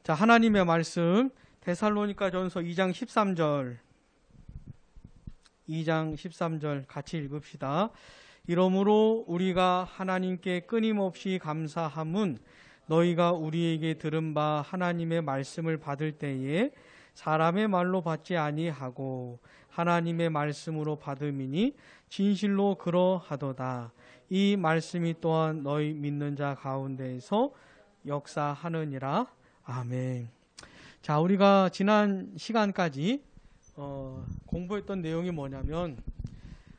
자, 하나님의 말씀 데살로니가전서 2장 13절 같이 읽읍시다. 이러므로 우리가 하나님께 끊임없이 감사함은 너희가 우리에게 들은 바 하나님의 말씀을 받을 때에 사람의 말로 받지 아니하고 하나님의 말씀으로 받음이니 진실로 그러하도다. 이 말씀이 또한 너희 믿는 자 가운데에서 역사하느니라. 아멘. 자, 우리가 지난 시간까지 공부했던 내용이 뭐냐면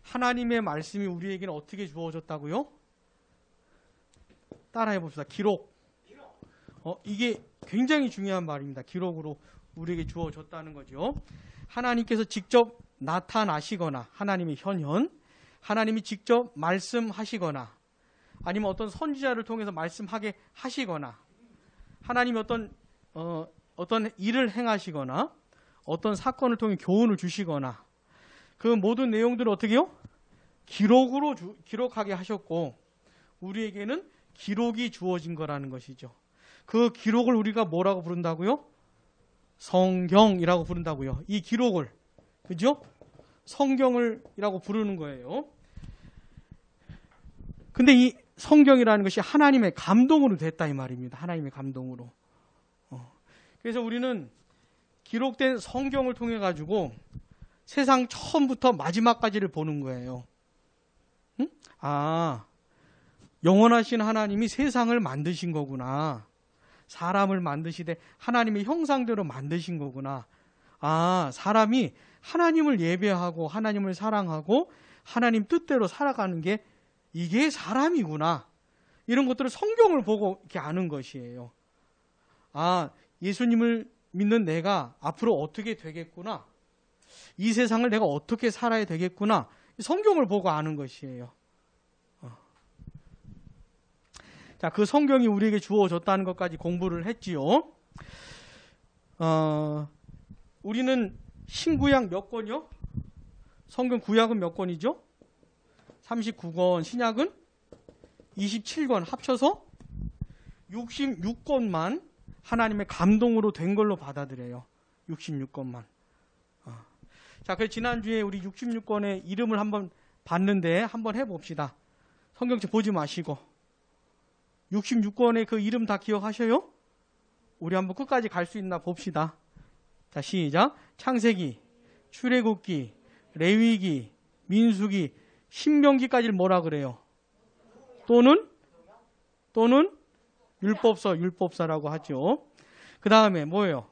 하나님의 말씀이 우리에게는 어떻게 주어졌다고요? 따라해 봅시다. 기록. 이게 굉장히 중요한 말입니다. 기록으로 우리에게 주어졌다는 거죠. 하나님께서 직접 나타나시거나 하나님의 현현, 하나님이 직접 말씀하시거나 아니면 어떤 선지자를 통해서 말씀하게 하시거나 하나님이 어떤 일을 행하시거나 어떤 사건을 통해 교훈을 주시거나 그 모든 내용들을 어떻게 해요? 기록으로 기록하게 하셨고 우리에게는 기록이 주어진 거라는 것이죠. 그 기록을 우리가 뭐라고 부른다고요? 성경이라고 부른다고요. 이 기록을, 그죠? 성경이라고 부르는 거예요. 근데 이 성경이라는 것이 하나님의 감동으로 됐다 이 말입니다. 하나님의 감동으로. 그래서 우리는 기록된 성경을 통해 가지고 세상 처음부터 마지막까지를 보는 거예요. 응? 아, 영원하신 하나님이 세상을 만드신 거구나. 사람을 만드시되 하나님의 형상대로 만드신 거구나. 아, 사람이 하나님을 예배하고 하나님을 사랑하고 하나님 뜻대로 살아가는 게 이게 사람이구나. 이런 것들을 성경을 보고 이렇게 아는 것이에요. 아, 예수님을 믿는 내가 앞으로 어떻게 되겠구나. 이 세상을 내가 어떻게 살아야 되겠구나. 성경을 보고 아는 것이에요. 자, 그 성경이 우리에게 주어졌다는 것까지 공부를 했지요. 우리는 신구약 몇 권이요? 성경 구약은 몇 권이죠? 39권, 신약은 27권 합쳐서 66권만 하나님의 감동으로 된 걸로 받아들여요. 66권만. 자, 그래서 지난주에 우리 66권의 이름을 한번 봤는데 한번 해봅시다. 성경책 보지 마시고 66권의 그 이름 다 기억하셔요? 우리 한번 끝까지 갈 수 있나 봅시다. 자, 시작. 창세기, 출애굽기, 레위기, 민수기, 신명기까지를 뭐라 그래요? 또는 율법서라고 하죠. 그 다음에 뭐예요?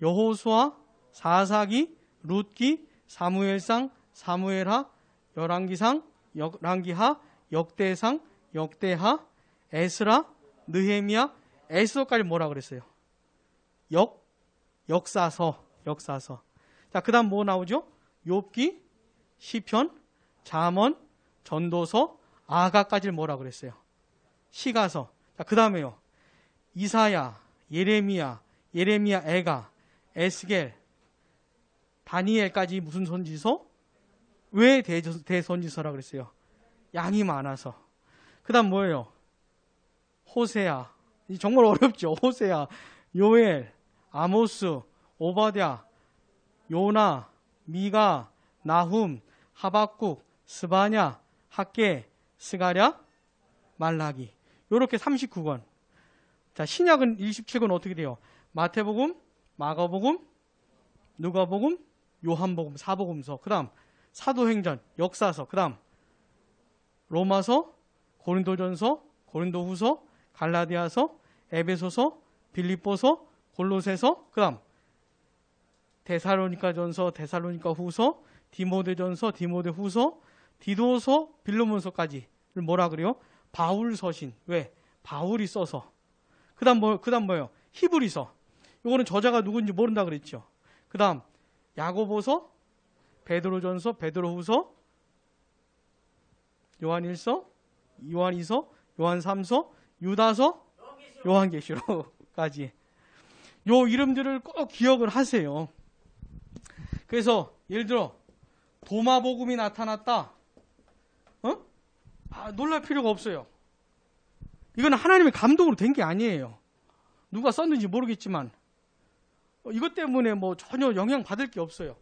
여호수아, 사사기, 룻기, 사무엘상, 사무엘하, 열왕기상, 열왕기하, 역대상, 역대하, 에스라, 느헤미야, 에스더까지 뭐라 그랬어요? 역사서. 자, 그 다음 뭐 나오죠? 욥기, 시편, 잠언, 전도서, 아가까지를 뭐라 그랬어요? 시가서. 자, 그 다음에요. 이사야, 예레미야, 애가, 에스겔, 다니엘까지 무슨 선지서? 왜 대선지서라 그랬어요? 양이 많아서. 그 다음 뭐예요? 호세아. 정말 어렵죠. 호세아, 요엘, 아모스, 오바댜, 요나, 미가, 나훔, 하박국, 스바냐, 학개, 스가랴, 말라기. 요렇게 39권. 자, 신약은 27권 어떻게 돼요? 마태복음, 마가복음, 누가복음, 요한복음, 사복음서. 그 다음 사도행전, 역사서. 그 다음 로마서, 고린도전서, 고린도후서, 갈라디아서, 에베소서, 빌립보서, 골로새서. 그 다음 데살로니가전서, 데살로니가후서, 디모데전서, 디모데후서, 디도서, 빌레몬서까지를 뭐라 그래요? 바울서신. 왜? 바울이 써서. 그 다음 뭐예요? 히브리서. 이거는 저자가 누군지 모른다 그랬죠. 그 다음 야고보서, 베드로전서, 베드로후서, 요한일서, 요한이서, 요한삼서, 유다서, 요한계시록까지. 요 이름들을 꼭 기억을 하세요. 그래서 예를 들어 도마복음이 나타났다. 놀랄 필요가 없어요. 이건 하나님의 감동으로 된 게 아니에요. 누가 썼는지 모르겠지만 이것 때문에 뭐 전혀 영향 받을 게 없어요.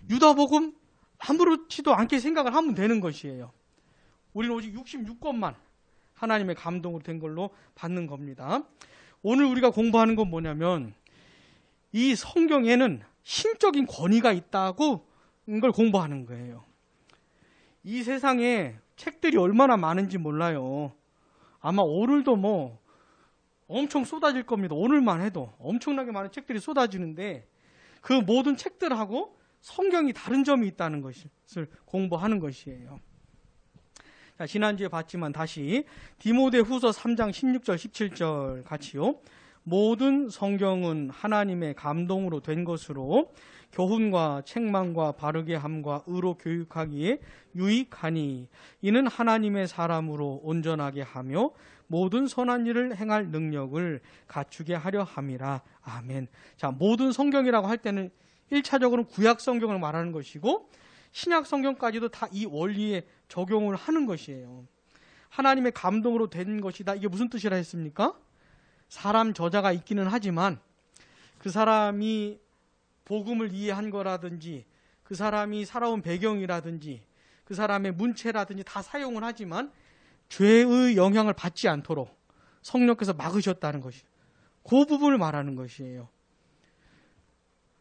유다복음 아무렇지도 않게 생각을 하면 되는 것이에요. 우리는 오직 66권만 하나님의 감동으로 된 걸로 받는 겁니다. 오늘 우리가 공부하는 건 뭐냐면 이 성경에는 신적인 권위가 있다고 걸 공부하는 거예요. 이 세상에 책들이 얼마나 많은지 몰라요. 아마 오늘도 뭐 엄청 쏟아질 겁니다. 오늘만 해도 엄청나게 많은 책들이 쏟아지는데 그 모든 책들하고 성경이 다른 점이 있다는 것을 공부하는 것이에요. 자, 지난주에 봤지만 다시 디모데후서 3장 16절 17절 같이요. 모든 성경은 하나님의 감동으로 된 것으로 교훈과 책망과 바르게 함과 의로 교육하기에 유익하니 이는 하나님의 사람으로 온전하게 하며 모든 선한 일을 행할 능력을 갖추게 하려 함이라. 아멘. 자, 모든 성경이라고 할 때는 1차적으로는 구약 성경을 말하는 것이고 신약 성경까지도 다 이 원리에 적용을 하는 것이에요. 하나님의 감동으로 된 것이다. 이게 무슨 뜻이라 했습니까? 사람 저자가 있기는 하지만 그 사람이 복음을 이해한 거라든지 그 사람이 살아온 배경이라든지 그 사람의 문체라든지 다 사용을 하지만 죄의 영향을 받지 않도록 성령께서 막으셨다는 것이 그 부분을 말하는 것이에요.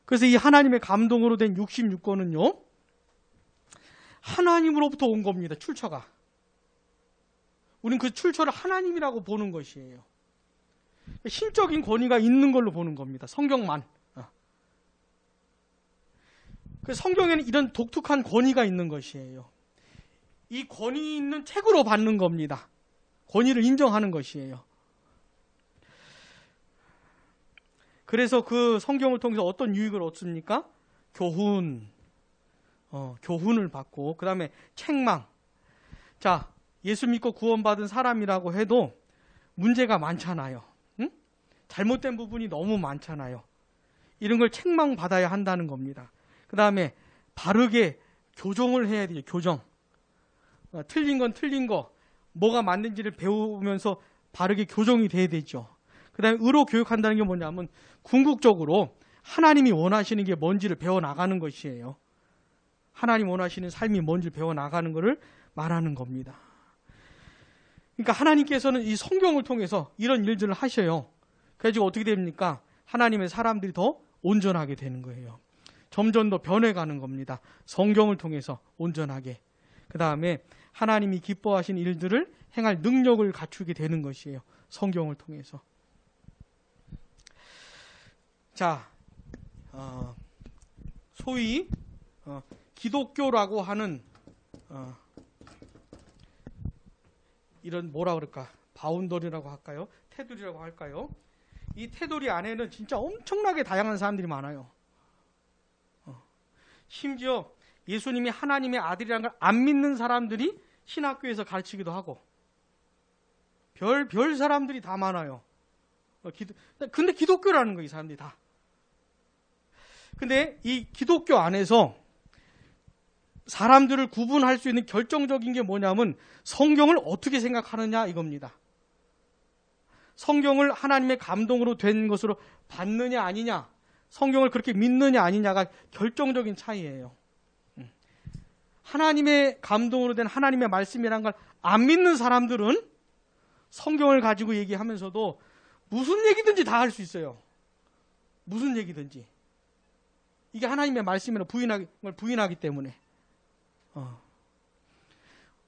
그래서 이 하나님의 감동으로 된 66권은요 하나님으로부터 온 겁니다. 출처가. 우리는 그 출처를 하나님이라고 보는 것이에요. 신적인 권위가 있는 걸로 보는 겁니다. 성경만. 그래서 성경에는 이런 독특한 권위가 있는 것이에요. 이 권위 있는 책으로 받는 겁니다. 권위를 인정하는 것이에요. 그래서 그 성경을 통해서 어떤 유익을 얻습니까? 교훈을 받고 그 다음에 책망. 자, 예수 믿고 구원받은 사람이라고 해도 문제가 많잖아요. 응? 잘못된 부분이 너무 많잖아요. 이런 걸 책망받아야 한다는 겁니다. 그 다음에 바르게 교정을 해야 돼요. 교정. 틀린 건 틀린 거, 뭐가 맞는지를 배우면서 바르게 교정이 돼야 되죠. 그 다음에 의로 교육한다는 게 뭐냐면 궁극적으로 하나님이 원하시는 게 뭔지를 배워나가는 것이에요. 하나님 원하시는 삶이 뭔지를 배워나가는 것을 말하는 겁니다. 그러니까 하나님께서는 이 성경을 통해서 이런 일들을 하셔요. 그래가지고 어떻게 됩니까? 하나님의 사람들이 더 온전하게 되는 거예요. 점점 더 변해가는 겁니다. 성경을 통해서 온전하게. 그 다음에 하나님이 기뻐하신 일들을 행할 능력을 갖추게 되는 것이에요. 성경을 통해서. 자, 소위 기독교라고 하는 이런 뭐라 그럴까? 바운더리라고 할까요? 테두리라고 할까요? 이 테두리 안에는 진짜 엄청나게 다양한 사람들이 많아요. 심지어 예수님이 하나님의 아들이라는 걸 안 믿는 사람들이 신학교에서 가르치기도 하고 별 사람들이 다 많아요. 근데 기독교라는 거예요, 이 사람들이 다. 근데 이 기독교 안에서 사람들을 구분할 수 있는 결정적인 게 뭐냐면 성경을 어떻게 생각하느냐 이겁니다. 성경을 하나님의 감동으로 된 것으로 받느냐 아니냐, 성경을 그렇게 믿느냐 아니냐가 결정적인 차이예요. 하나님의 감동으로 된 하나님의 말씀이라는 걸 안 믿는 사람들은 성경을 가지고 얘기하면서도 무슨 얘기든지 다 할 수 있어요. 무슨 얘기든지. 이게 하나님의 말씀이라 부인하기 때문에.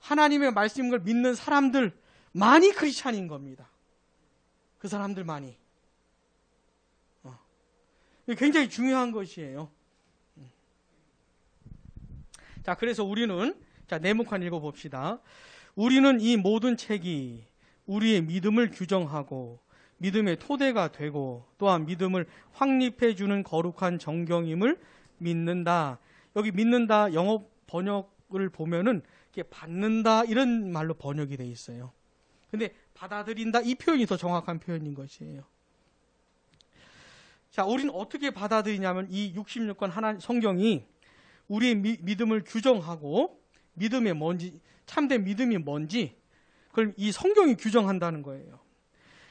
하나님의 말씀인 걸 믿는 사람들만이 크리스찬인 겁니다. 그 사람들만이. 이게 굉장히 중요한 것이에요. 자, 그래서 우리는 네모칸 읽어봅시다. 우리는 이 모든 책이 우리의 믿음을 규정하고 믿음의 토대가 되고 또한 믿음을 확립해 주는 거룩한 정경임을 믿는다. 여기 믿는다 영어 번역을 보면은 이게 받는다 이런 말로 번역이 돼 있어요. 근데 받아들인다 이 표현이 더 정확한 표현인 것이에요. 자, 우리는 어떻게 받아들이냐면 이 66권 성경이 우리의 믿음을 규정하고 믿음이 뭔지, 참된 믿음이 뭔지 그걸 이 성경이 규정한다는 거예요.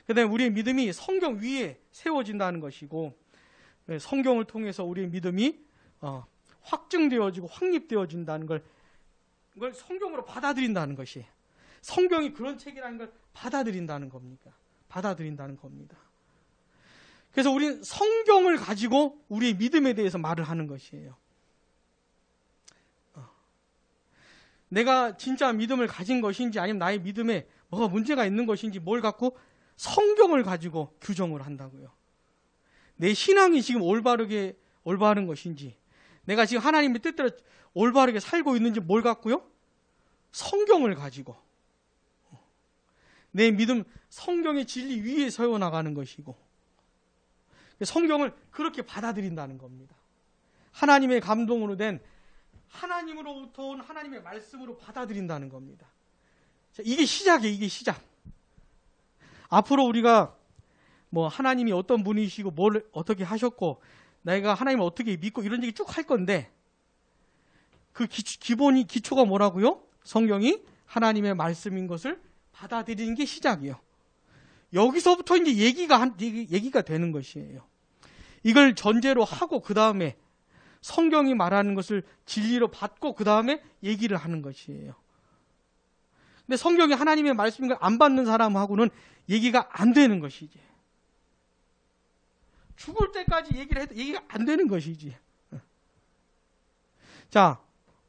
그 다음에 우리의 믿음이 성경 위에 세워진다는 것이고 성경을 통해서 우리의 믿음이 확증되어지고 확립되어진다는 걸 성경으로 받아들인다는 것이, 성경이 그런 책이라는 걸 받아들인다는 겁니다. 받아들인다는 겁니다. 그래서 우리는 성경을 가지고 우리의 믿음에 대해서 말을 하는 것이에요. 내가 진짜 믿음을 가진 것인지 아니면 나의 믿음에 뭐가 문제가 있는 것인지 뭘 갖고 성경을 가지고 규정을 한다고요. 내 신앙이 지금 올바른 것인지, 내가 지금 하나님의 뜻대로 올바르게 살고 있는지 뭘 갖고요? 성경을 가지고. 내 믿음, 성경의 진리 위에 세워나가는 것이고, 성경을 그렇게 받아들인다는 겁니다. 하나님의 감동으로 된, 하나님으로부터 온 하나님의 말씀으로 받아들인다는 겁니다. 자, 이게 시작이에요. 이게 시작. 앞으로 우리가 뭐 하나님이 어떤 분이시고 뭘 어떻게 하셨고 내가 하나님을 어떻게 믿고 이런 얘기 쭉 할 건데, 그 기초가 뭐라고요? 성경이 하나님의 말씀인 것을 받아들이는 게 시작이에요. 여기서부터 이제 얘기가 되는 것이에요. 이걸 전제로 하고 그 다음에 성경이 말하는 것을 진리로 받고 그 다음에 얘기를 하는 것이에요. 근데 성경이 하나님의 말씀인 걸 안 받는 사람하고는 얘기가 안 되는 것이지. 죽을 때까지 얘기를 해도 얘기가 안 되는 것이지. 자,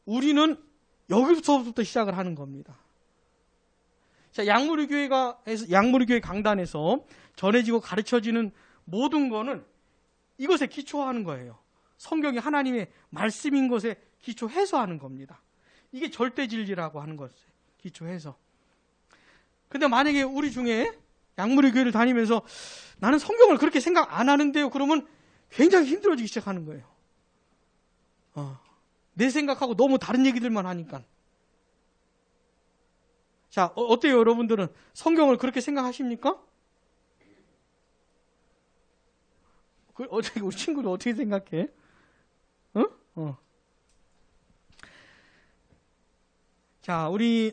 우리는 여기서부터 시작을 하는 겁니다. 자, 양무리교회 강단에서 전해지고 가르쳐지는 모든 거는 이것에 기초하는 거예요. 성경이 하나님의 말씀인 것에 기초해서 하는 겁니다. 이게 절대 진리라고 하는 것에 기초해서. 근데 만약에 우리 중에 양무리교회를 다니면서 나는 성경을 그렇게 생각 안 하는데요, 그러면 굉장히 힘들어지기 시작하는 거예요. 내 생각하고 너무 다른 얘기들만 하니까. 자, 어때요, 여러분들은? 성경을 그렇게 생각하십니까? 우리 친구는 어떻게 생각해? 자, 우리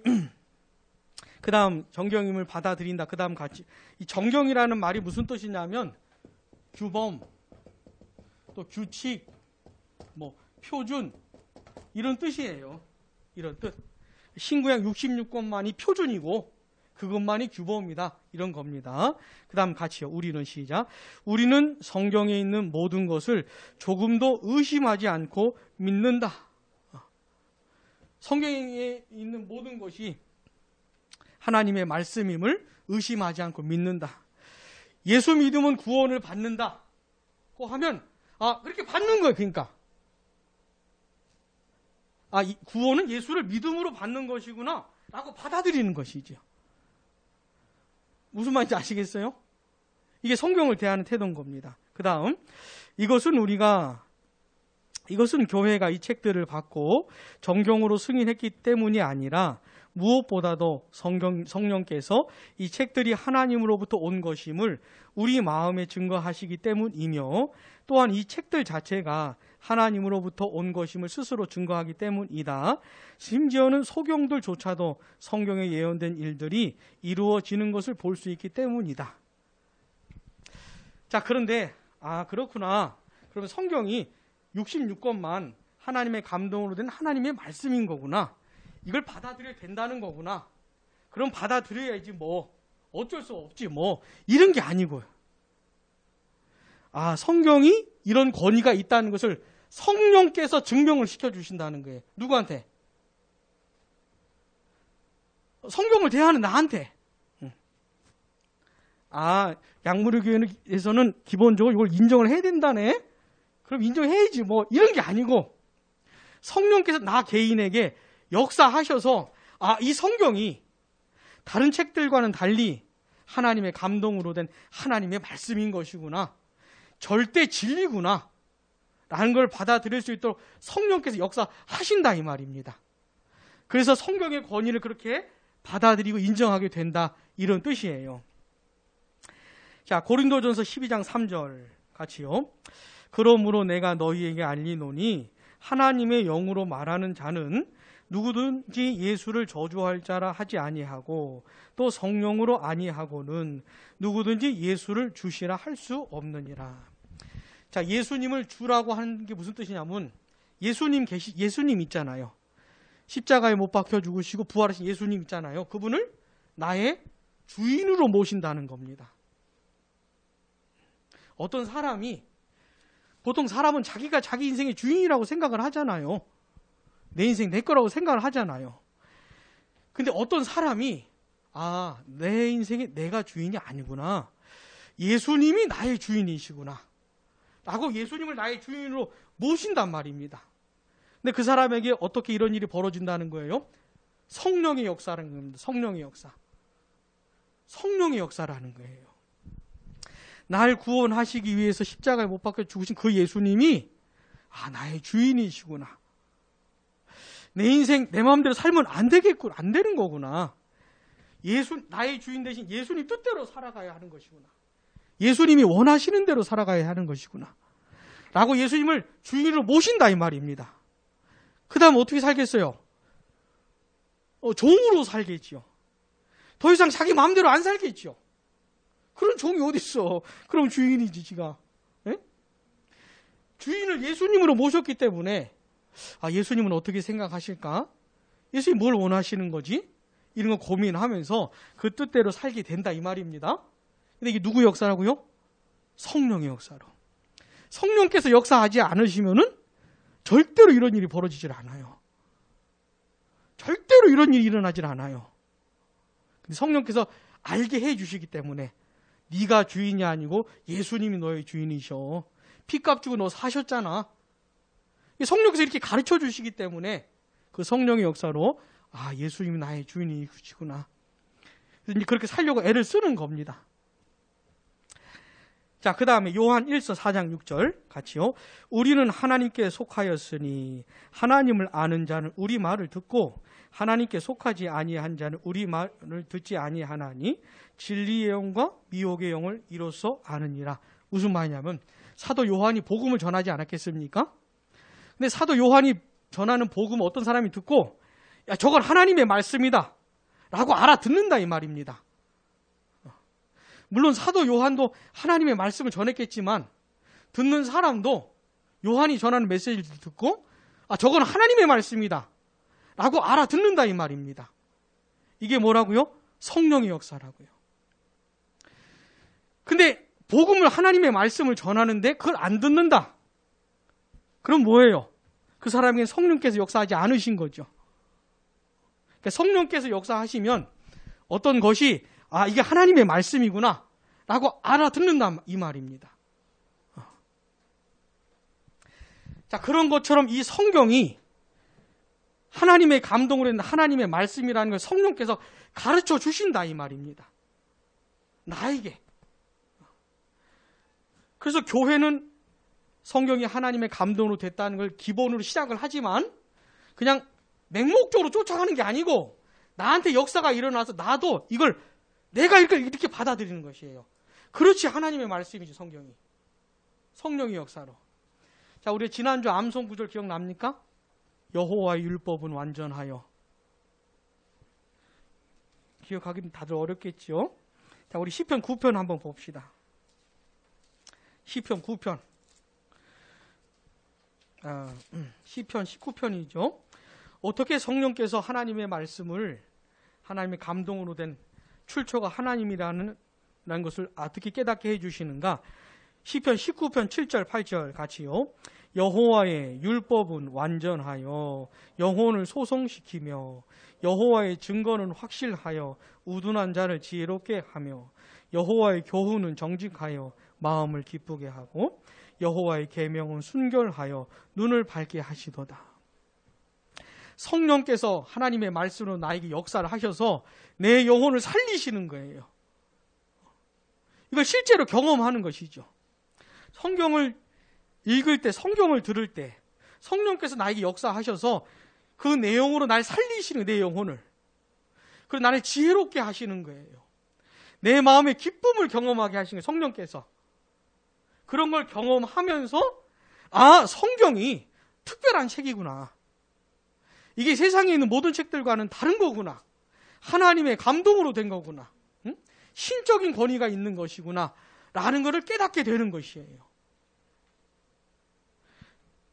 그 다음 정경임을 받아들인다. 그 다음 같이, 이 정경이라는 말이 무슨 뜻이냐면 규범, 또 규칙, 뭐 표준, 이런 뜻이에요. 이런 뜻. 신구약 66권만이 표준이고 그것만이 규범이다, 이런 겁니다. 그 다음 같이요. 우리는 시작. 우리는 성경에 있는 모든 것을 조금도 의심하지 않고 믿는다. 성경에 있는 모든 것이 하나님의 말씀임을 의심하지 않고 믿는다. 예수 믿으면 구원을 받는다고 하면 그렇게 받는 거예요. 그러니까 이 구원은 예수를 믿음으로 받는 것이구나 라고 받아들이는 것이죠. 무슨 말인지 아시겠어요? 이게 성경을 대하는 태도인 겁니다. 그 다음, 이것은 교회가 이 책들을 받고 정경으로 승인했기 때문이 아니라 무엇보다도 성령께서 이 책들이 하나님으로부터 온 것임을 우리 마음에 증거하시기 때문이며, 또한 이 책들 자체가 하나님으로부터 온 것임을 스스로 증거하기 때문이다. 심지어는 소경들조차도 성경에 예언된 일들이 이루어지는 것을 볼 수 있기 때문이다. 자, 그런데 그렇구나. 그러면 성경이 66권만 하나님의 감동으로 된 하나님의 말씀인 거구나. 이걸 받아들여야 된다는 거구나. 그럼 받아들여야지 뭐 어쩔 수 없지 뭐 이런 게 아니고요. 성경이 이런 권위가 있다는 것을 성령께서 증명을 시켜주신다는 거예요. 누구한테? 성경을 대하는 나한테. 양무리교회에서는 기본적으로 이걸 인정을 해야 된다네. 그럼 인정해야지 뭐 이런 게 아니고, 성령께서 나 개인에게 역사하셔서 이 성경이 다른 책들과는 달리 하나님의 감동으로 된 하나님의 말씀인 것이구나, 절대 진리구나 라는 걸 받아들일 수 있도록 성령께서 역사하신다, 이 말입니다. 그래서 성경의 권위를 그렇게 받아들이고 인정하게 된다, 이런 뜻이에요. 자, 고린도전서 12장 3절 같이요. 그러므로 내가 너희에게 알리노니 하나님의 영으로 말하는 자는 누구든지 예수를 저주할 자라 하지 아니하고, 또 성령으로 아니하고는 누구든지 예수를 주시라 할 수 없느니라. 자, 예수님을 주라고 하는 게 무슨 뜻이냐면 예수님 있잖아요. 십자가에 못 박혀 죽으시고 부활하신 예수님 있잖아요. 그분을 나의 주인으로 모신다는 겁니다. 어떤 사람이 보통 사람은 자기가 자기 인생의 주인이라고 생각을 하잖아요. 내 인생 내 거라고 생각을 하잖아요. 근데 어떤 사람이 내 인생에 내가 주인이 아니구나. 예수님이 나의 주인이시구나. 라고 예수님을 나의 주인으로 모신단 말입니다. 근데 그 사람에게 어떻게 이런 일이 벌어진다는 거예요? 성령의 역사라는 겁니다. 성령의 역사. 성령의 역사라는 거예요. 날 구원하시기 위해서 십자가에 못 박혀 죽으신 그 예수님이 나의 주인이시구나. 내 인생 내 마음대로 살면 안 되겠구나. 안 되는 거구나. 나의 주인 대신 예수님 뜻대로 살아가야 하는 것이구나. 예수님이 원하시는 대로 살아가야 하는 것이구나. 라고 예수님을 주인으로 모신다 이 말입니다. 그 다음 어떻게 살겠어요? 종으로 살겠지요. 더 이상 자기 마음대로 안 살겠지요. 그런 종이 어딨어. 그럼 주인이지 지가. 에? 주인을 예수님으로 모셨기 때문에 예수님은 어떻게 생각하실까? 예수님이 뭘 원하시는 거지? 이런 거 고민하면서 그 뜻대로 살게 된다 이 말입니다. 근데 이게 누구 역사라고요? 성령의 역사로. 성령께서 역사하지 않으시면은 절대로 이런 일이 벌어지질 않아요. 절대로 이런 일이 일어나질 않아요. 근데 성령께서 알게 해 주시기 때문에 네가 주인이 아니고 예수님이 너의 주인이셔. 피값 주고 너 사셨잖아. 성령께서 이렇게 가르쳐 주시기 때문에 그 성령의 역사로 예수님이 나의 주인이시구나. 그래서 이제 그렇게 살려고 애를 쓰는 겁니다. 자, 그 다음에 요한 1서 4장 6절 같이요. 우리는 하나님께 속하였으니 하나님을 아는 자는 우리 말을 듣고 하나님께 속하지 아니한 자는 우리 말을 듣지 아니하나니 진리의 영과 미혹의 영을 이로써 아느니라. 무슨 말이냐면 사도 요한이 복음을 전하지 않았겠습니까? 근데 사도 요한이 전하는 복음을 어떤 사람이 듣고 저건 하나님의 말씀이다 라고 알아듣는다 이 말입니다. 물론 사도 요한도 하나님의 말씀을 전했겠지만 듣는 사람도 요한이 전하는 메시지를 듣고 저건 하나님의 말씀이다 라고 알아듣는다 이 말입니다. 이게 뭐라고요? 성령의 역사라고요. 근데 복음을 하나님의 말씀을 전하는데 그걸 안 듣는다. 그럼 뭐예요? 그 사람에게 성령께서 역사하지 않으신 거죠. 그러니까 성령께서 역사하시면 어떤 것이 이게 하나님의 말씀이구나 라고 알아듣는다 이 말입니다. 자, 그런 것처럼 이 성경이 하나님의 감동으로 된 하나님의 말씀이라는 걸 성령께서 가르쳐 주신다 이 말입니다. 나에게. 그래서 교회는 성경이 하나님의 감동으로 됐다는 걸 기본으로 시작을 하지만 그냥 맹목적으로 쫓아가는 게 아니고 나한테 역사가 일어나서 나도 이걸 내가 이렇게 받아들이는 것이에요. 그렇지 하나님의 말씀이지 성경이. 성령의 역사로. 자, 우리 지난주 암송 구절 기억납니까? 여호와의 율법은 완전하여. 기억하기는 다들 어렵겠죠? 자, 우리 시편 9편 한번 봅시다. 시편 9편. 시편 19편이죠. 어떻게 성령께서 하나님의 말씀을 하나님의 감동으로 된 출처가 하나님이라는 것을 어떻게 깨닫게 해주시는가? 시편 19편 7절 8절 같이요. 여호와의 율법은 완전하여 영혼을 소성시키며 여호와의 증거는 확실하여 우둔한 자를 지혜롭게 하며 여호와의 교훈은 정직하여 마음을 기쁘게 하고 여호와의 계명은 순결하여 눈을 밝게 하시도다. 성령께서 하나님의 말씀으로 나에게 역사를 하셔서 내 영혼을 살리시는 거예요. 이걸 실제로 경험하는 것이죠. 성경을 읽을 때, 성경을 들을 때 성령께서 나에게 역사하셔서 그 내용으로 날 살리시는 내 영혼을. 그리고 나를 지혜롭게 하시는 거예요. 내 마음의 기쁨을 경험하게 하시는 거예요. 성령께서. 그런 걸 경험하면서 성경이 특별한 책이구나. 이게 세상에 있는 모든 책들과는 다른 거구나. 하나님의 감동으로 된 거구나. 응? 신적인 권위가 있는 것이구나. 라는 것을 깨닫게 되는 것이에요.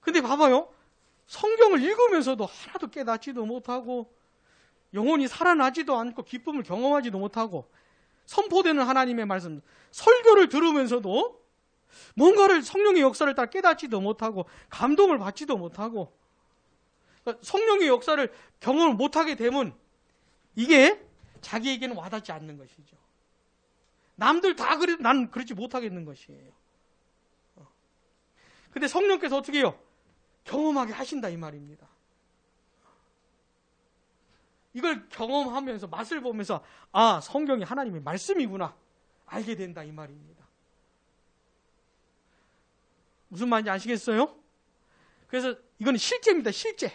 근데 봐봐요. 성경을 읽으면서도 하나도 깨닫지도 못하고 영혼이 살아나지도 않고 기쁨을 경험하지도 못하고 선포되는 하나님의 말씀, 설교를 들으면서도 뭔가를 성령의 역사를 다 깨닫지도 못하고 감동을 받지도 못하고 성령의 역사를 경험을 못하게 되면 이게 자기에게는 와닿지 않는 것이죠. 남들 다 그래도 난 그렇지 못하겠는 것이에요. 근데 성령께서 어떻게 해요? 경험하게 하신다 이 말입니다. 이걸 경험하면서 맛을 보면서 아, 성경이 하나님의 말씀이구나 알게 된다 이 말입니다. 무슨 말인지 아시겠어요? 그래서 이건 실제입니다. 실제.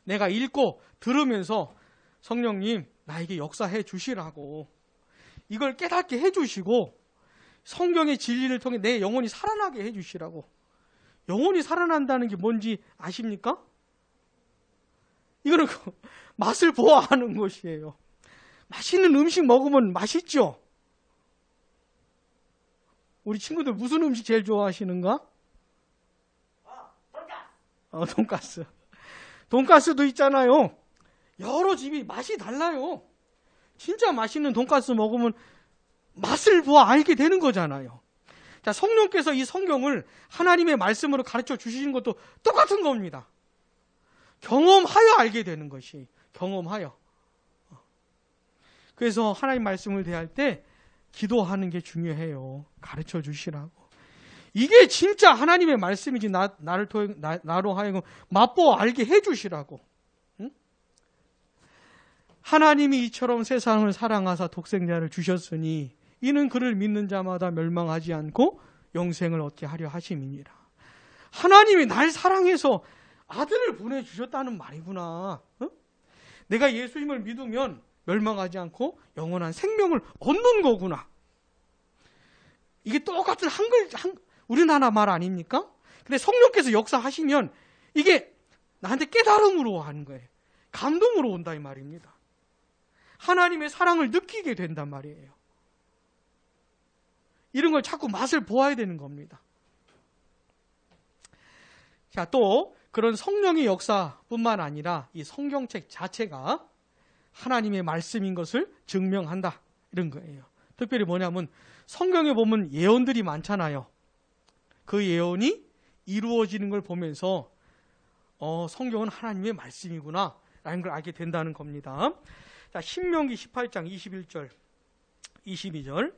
내가 읽고 들으면서 성령님 나에게 역사해 주시라고 이걸 깨닫게 해 주시고 성경의 진리를 통해 내 영혼이 살아나게 해 주시라고. 영혼이 살아난다는 게 뭔지 아십니까? 이거는 맛을 보아하는 것이에요. 맛있는 음식 먹으면 맛있죠? 우리 친구들 무슨 음식 제일 좋아하시는가? 돈가스. 돈가스. 돈가스도 있잖아요. 여러 집이 맛이 달라요. 진짜 맛있는 돈가스 먹으면 맛을 보아 알게 되는 거잖아요. 자, 성령께서 이 성경을 하나님의 말씀으로 가르쳐 주시는 것도 똑같은 겁니다. 경험하여 알게 되는 것이 경험하여. 그래서 하나님 말씀을 대할 때 기도하는 게 중요해요. 가르쳐 주시라고. 이게 진짜 하나님의 말씀이지 나로 하여금 맛보아 알게 해 주시라고. 응? 하나님이 이처럼 세상을 사랑하사 독생자를 주셨으니 이는 그를 믿는 자마다 멸망하지 않고 영생을 얻게 하려 하심이니라. 하나님이 날 사랑해서 아들을 보내주셨다는 말이구나. 어? 내가 예수님을 믿으면 멸망하지 않고 영원한 생명을 얻는 거구나. 이게 똑같은 우리나라 말 아닙니까? 근데 성령께서 역사하시면 이게 나한테 깨달음으로 하는 거예요. 감동으로 온다 이 말입니다. 하나님의 사랑을 느끼게 된단 말이에요. 이런 걸 자꾸 맛을 보아야 되는 겁니다. 자, 또 그런 성령의 역사뿐만 아니라 이 성경책 자체가 하나님의 말씀인 것을 증명한다. 이런 거예요. 특별히 뭐냐면 성경에 보면 예언들이 많잖아요. 그 예언이 이루어지는 걸 보면서 성경은 하나님의 말씀이구나 라는 걸 알게 된다는 겁니다. 자, 신명기 18장 21절 22절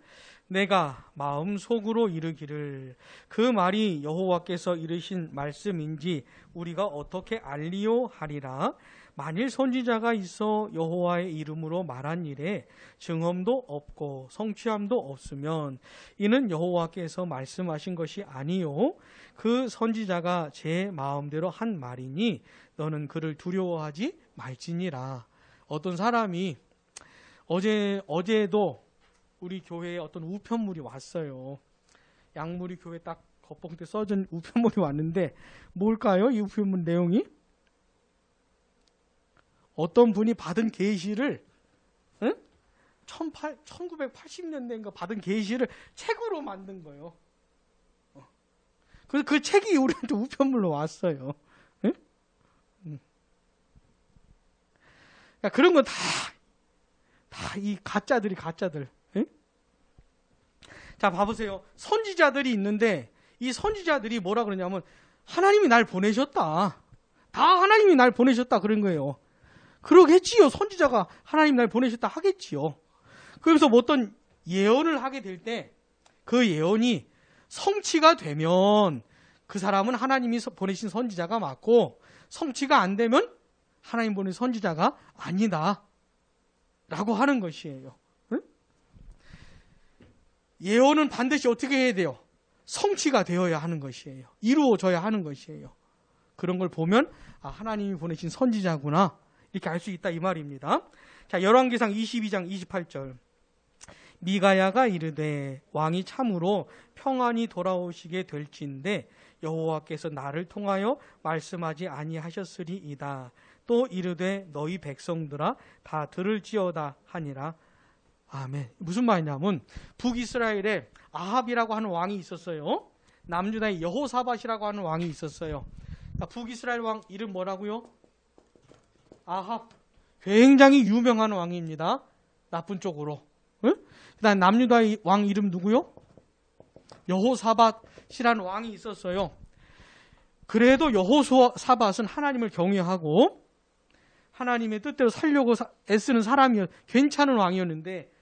내가 마음속으로 이르기를 그 말이 여호와께서 이르신 말씀인지 우리가 어떻게 알리요 하리라. 만일 선지자가 있어 여호와의 이름으로 말한 일에 증언도 없고 성취함도 없으면 이는 여호와께서 말씀하신 것이 아니요 그 선지자가 제 마음대로 한 말이니 너는 그를 두려워하지 말지니라. 어떤 사람이 어제도 우리 교회에 어떤 우편물이 왔어요. 양무리 교회 딱 겉봉대 써진 우편물이 왔는데 뭘까요? 이 우편물 내용이? 어떤 분이 받은 계시를 1980년대인가 받은 계시를 책으로 만든 거예요. 그래서 그 책이 우리한테 우편물로 왔어요. 응? 그러니까 그런 건 다 이 가짜들. 응? 자, 봐보세요. 선지자들이 있는데 이 선지자들이 뭐라 그러냐면 하나님이 날 보내셨다. 다 하나님이 날 보내셨다 그런 거예요. 그러겠지요. 선지자가 하나님 날 보내셨다 하겠지요. 그래서 뭐 어떤 예언을 하게 될 때 그 예언이 성취가 되면 그 사람은 하나님이 보내신 선지자가 맞고 성취가 안 되면 하나님 보낸 선지자가 아니다 라고 하는 것이에요. 응? 예언은 반드시 어떻게 해야 돼요? 성취가 되어야 하는 것이에요. 이루어져야 하는 것이에요. 그런 걸 보면 하나님이 보내신 선지자구나 이렇게 알 수 있다 이 말입니다. 자, 열왕기상 22장 28절 미가야가 이르되 왕이 참으로 평안히 돌아오시게 될진데 여호와께서 나를 통하여 말씀하지 아니하셨으리이다. 또 이르되 너희 백성들아 다 들을지어다 하니라. 아멘. 무슨 말이냐면 북이스라엘에 아합이라고 하는 왕이 있었어요. 남유다의 여호사밧이라고 하는 왕이 있었어요. 그러니까 북이스라엘 왕 이름 뭐라고요? 아합. 굉장히 유명한 왕입니다. 나쁜 쪽으로. 응? 그다음 남유다의 왕 이름 누구요? 여호사밧이라는 왕이 있었어요. 그래도 여호사밧은 하나님을 경외하고 하나님의 뜻대로 살려고 애쓰는 사람이었, 괜찮은 왕이었는데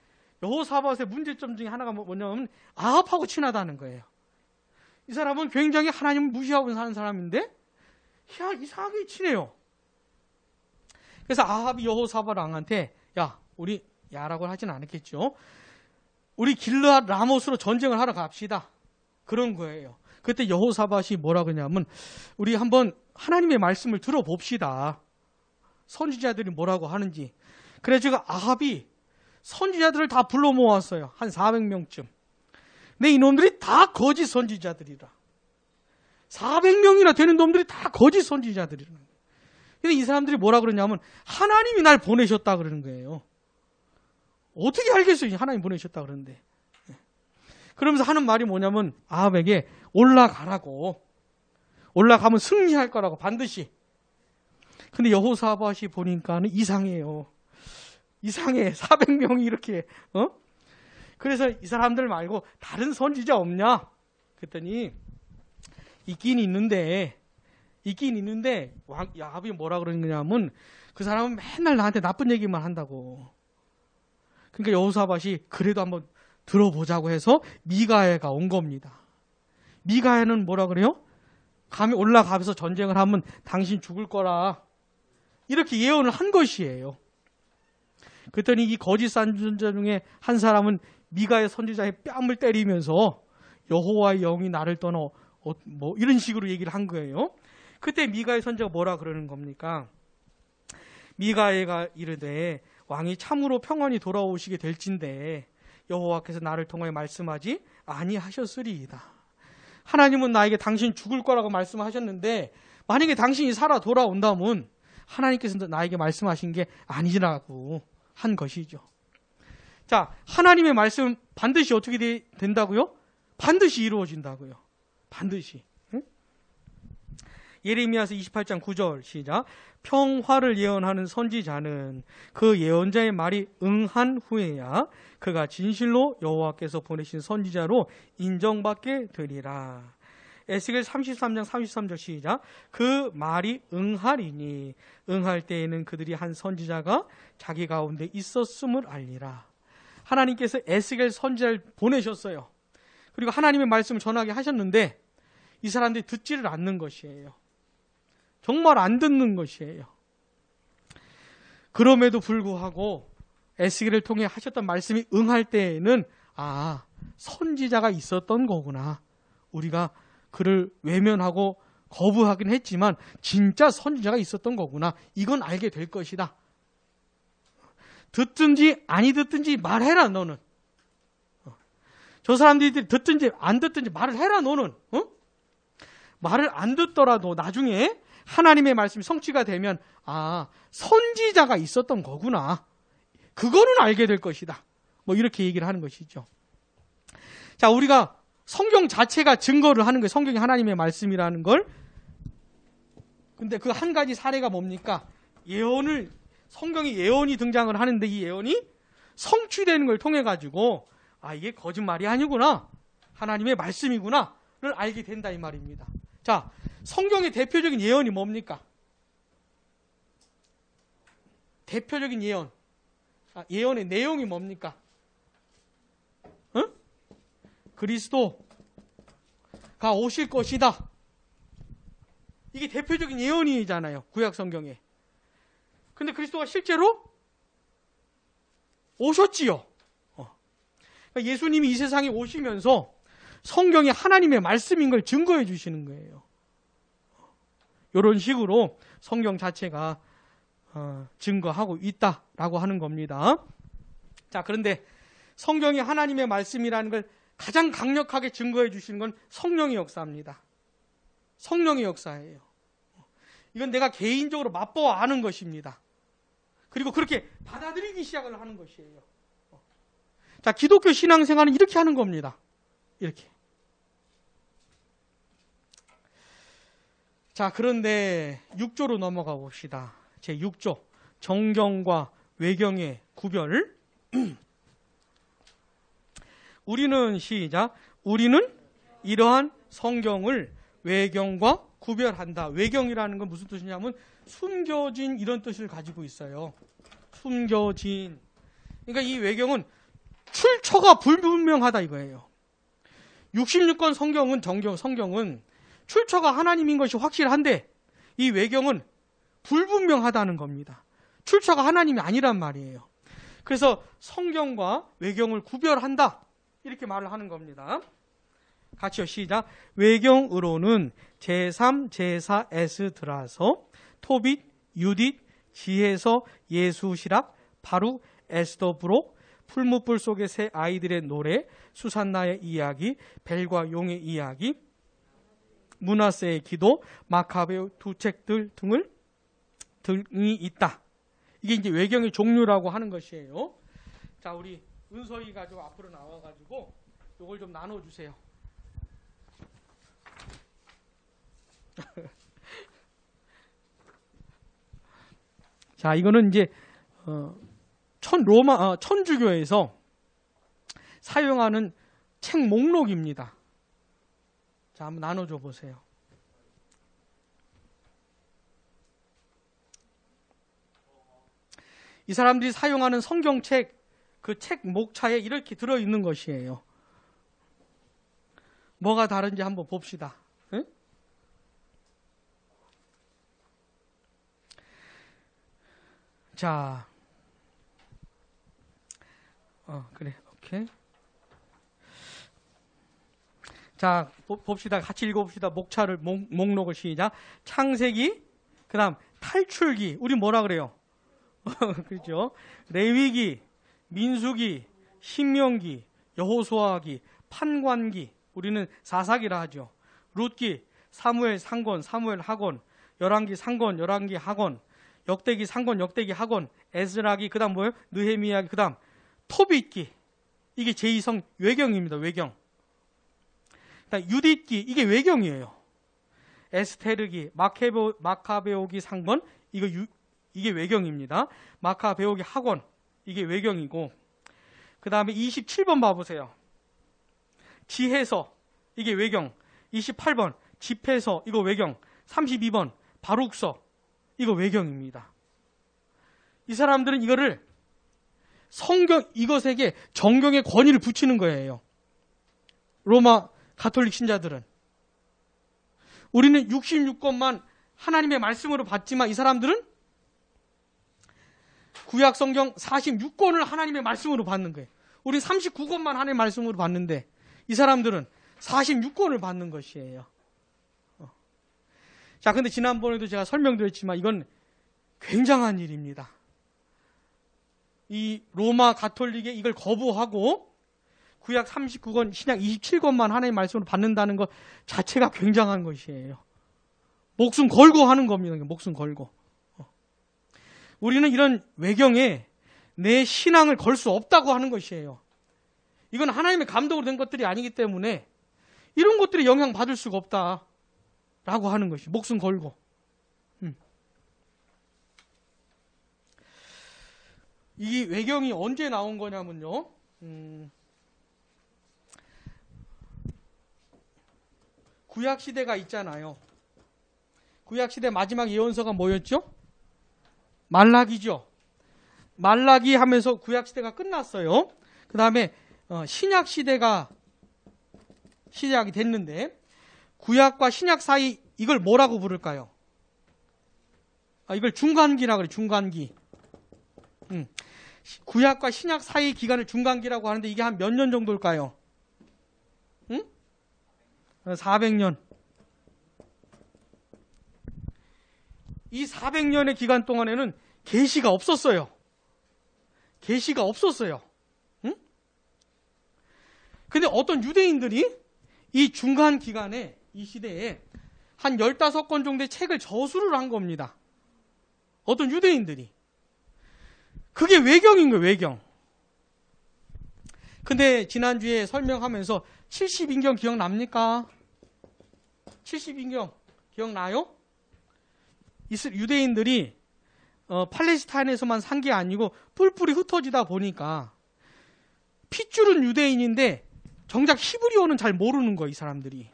여호사밧의 문제점 중에 하나가 뭐냐면 아합하고 친하다는 거예요. 이 사람은 굉장히 하나님을 무시하고 사는 사람인데 이상하게 친해요. 그래서 아합이 여호사밧 왕한테 우리 야라고 하진 않았겠죠. 우리 길르앗 라못으로 전쟁을 하러 갑시다. 그런 거예요. 그때 여호사밧이 뭐라 그러냐면 우리 한번 하나님의 말씀을 들어봅시다. 선지자들이 뭐라고 하는지. 그래서 아합이 선지자들을 다 불러 모았어요. 한 400명쯤. 근데 이놈들이 다 거짓 선지자들이라. 400명이나 되는 놈들이 다 거짓 선지자들이라. 근데 이 사람들이 뭐라 그러냐면 하나님이 날 보내셨다 그러는 거예요. 어떻게 알겠어요? 하나님 보내셨다 그러는데. 그러면서 하는 말이 뭐냐면 아합에게 올라가라고. 올라가면 승리할 거라고 반드시. 근데 여호사밧이 보니까는 이상해요. 이상해. 400명이 이렇게. 그래서 이 사람들 말고 다른 선지자 없냐? 그랬더니 있긴 있는데 아합이 뭐라 그러는 거냐면 그 사람은 맨날 나한테 나쁜 얘기만 한다고. 그러니까 여호사밧이 그래도 한번 들어보자고 해서 미가야가 온 겁니다. 미가야는 뭐라 그래요? 감히 올라가서 전쟁을 하면 당신 죽을 거라. 이렇게 예언을 한 것이에요. 그랬더니 이 거짓 선지자 중에 한 사람은 미가의 선지자의 뺨을 때리면서 여호와의 영이 나를 떠나 뭐 이런 식으로 얘기를 한 거예요. 그때 미가의 선지자가 뭐라 그러는 겁니까? 미가야가 이르되 왕이 참으로 평안히 돌아오시게 될진데 여호와께서 나를 통하여 말씀하지 아니하셨으리이다. 하나님은 나에게 당신 죽을 거라고 말씀하셨는데 만약에 당신이 살아 돌아온다면 하나님께서 나에게 말씀하신 게 아니라고 한 것이죠. 자, 하나님의 말씀 반드시 어떻게 된다고요? 반드시 이루어진다고요. 반드시. 응? 예레미야서 28장 9절 시작. 평화를 예언하는 선지자는 그 예언자의 말이 응한 후에야 그가 진실로 여호와께서 보내신 선지자로 인정받게 되리라. 에스겔 33장 33절 시작. 그 말이 응하리니 응할 때에는 그들이 한 선지자가 자기 가운데 있었음을 알리라. 하나님께서 에스겔 선지자를 보내셨어요. 그리고 하나님의 말씀을 전하게 하셨는데 이 사람들이 듣지를 않는 것이에요. 정말 안 듣는 것이에요. 그럼에도 불구하고 에스겔을 통해 하셨던 말씀이 응할 때에는 선지자가 있었던 거구나. 우리가 그를 외면하고 거부하긴 했지만 진짜 선지자가 있었던 거구나. 이건 알게 될 것이다. 듣든지 아니 듣든지 말해라 너는. 저 사람들이 듣든지 안 듣든지 말을 해라 너는. 말을 안 듣더라도 나중에 하나님의 말씀이 성취가 되면 선지자가 있었던 거구나. 그거는 알게 될 것이다. 뭐 이렇게 얘기를 하는 것이죠. 자, 우리가 성경 자체가 증거를 하는 거예요. 성경이 하나님의 말씀이라는 걸. 근데 그 한 가지 사례가 뭡니까? 성경에 예언이 등장을 하는데 이 예언이 성취되는 걸 통해 가지고 이게 거짓말이 아니구나. 하나님의 말씀이구나를 알게 된다 이 말입니다. 자, 성경의 대표적인 예언이 뭡니까? 대표적인 예언. 예언의 내용이 뭡니까? 그리스도가 오실 것이다. 이게 대표적인 예언이잖아요. 구약 성경에. 근데 그리스도가 실제로 오셨지요. 그러니까 예수님이 이 세상에 오시면서 성경이 하나님의 말씀인 걸 증거해 주시는 거예요. 이런 식으로 성경 자체가 증거하고 있다라고 하는 겁니다. 자, 그런데 성경이 하나님의 말씀이라는 걸 가장 강력하게 증거해 주시는 건 성령의 역사입니다. 성령의 역사예요. 이건 내가 개인적으로 맛보아 아는 것입니다. 그리고 그렇게 받아들이기 시작을 하는 것이에요. 자, 기독교 신앙생활은 이렇게 하는 겁니다. 이렇게. 자, 그런데 6조로 넘어가 봅시다. 제 6조. 정경과 외경의 구별. 우리는 시작. 우리는 이러한 성경을 외경과 구별한다. 외경이라는 건 무슨 뜻이냐면 숨겨진 이런 뜻을 가지고 있어요. 숨겨진. 그러니까 이 외경은 출처가 불분명하다 이거예요. 66권 성경은 성경은 출처가 하나님인 것이 확실한데 이 외경은 불분명하다는 겁니다. 출처가 하나님이 아니란 말이에요. 그래서 성경과 외경을 구별한다. 이렇게 말을 하는 겁니다. 같이요. 시작. 외경으로는 제3, 제4 에스드라서, 토빗, 유딧, 지혜서, 예수시락, 바룩, 에스더 부록, 풀무불 속의 새 아이들의 노래, 수산나의 이야기, 벨과 용의 이야기, 므낫세의 기도, 마카베오 두 책들 등이 있다. 이게 이제 외경의 종류라고 하는 것이에요. 자, 우리 은서이가 좀 앞으로 나와가지고 이걸 좀 나눠주세요. 자, 이거는 이제 천주교에서 사용하는 책 목록입니다. 자, 한번 나눠줘 보세요. 이 사람들이 사용하는 성경책, 그 책 목차에 이렇게 들어있는 것이에요. 뭐가 다른지 한번 봅시다. 응? 자, 그래, 오케이. 자, 봅시다. 같이 읽어봅시다. 목록을 시작. 창세기, 그 다음 탈출기. 우리 뭐라 그래요? 그렇죠. 레위기, 민수기, 신명기, 여호수아기, 판관기. 우리는 사사기라 하죠. 룻기, 사무엘 상권, 사무엘 하권, 열왕기 상권, 열왕기 하권, 역대기 상권, 역대기 하권, 에스라기, 그 다음 뭐예요? 느헤미야기, 그 다음 토빗기. 이게 제2성 외경입니다. 외경. 유딧기, 이게 외경이에요. 에스테르기, 마카베오기 상권, 이게 외경입니다. 마카베오기 학원, 이게 외경이고, 그 다음에 27번 봐보세요. 지혜서, 이게 외경. 28번 집회서, 이거 외경. 32번 바룩서, 이거 외경입니다. 이 사람들은 이거를 이것에게 정경의 권위를 붙이는 거예요. 로마 가톨릭 신자들은. 우리는 66권만 하나님의 말씀으로 봤지만 이 사람들은 구약 성경 46권을 하나님의 말씀으로 받는 거예요. 우리 39권만 하나님의 말씀으로 봤는데 이 사람들은 46권을 받는 것이에요. 자, 근데 지난번에도 제가 설명드렸지만 이건 굉장한 일입니다. 이 로마 가톨릭에 이걸 거부하고 구약 39권, 신약 27권만 하나님의 말씀으로 받는다는 것 자체가 굉장한 것이에요. 목숨 걸고 하는 겁니다. 목숨 걸고. 우리는 이런 외경에 내 신앙을 걸 수 없다고 하는 것이에요. 이건 하나님의 감동으로 된 것들이 아니기 때문에 이런 것들이 영향받을 수가 없다라고 하는 것이 목숨 걸고. 이 외경이 언제 나온 거냐면요. 구약시대가 있잖아요. 구약시대 마지막 예언서가 뭐였죠? 말라기죠. 말라기 하면서 구약시대가 끝났어요. 그 다음에 신약시대가 시작이 됐는데 구약과 신약 사이 이걸 뭐라고 부를까요? 이걸 중간기라고 그래요. 중간기. 구약과 신약 사이 기간을 중간기라고 하는데 이게 한 몇 년 정도일까요? 400년. 이 400년의 기간 동안에는 계시가 없었어요. 계시가 없었어요. 근데 어떤 유대인들이 이 중간 기간에, 이 시대에 한 15권 정도의 책을 저수를 한 겁니다. 어떤 유대인들이. 그게 외경인 거예요, 외경. 근데 지난주에 설명하면서 70인경 기억납니까? 70인경 기억나요? 유대인들이 팔레스타인에서만 산 게 아니고 뿔뿔이 흩어지다 보니까 핏줄은 유대인인데 정작 히브리어는 잘 모르는 거예요, 이 사람들이.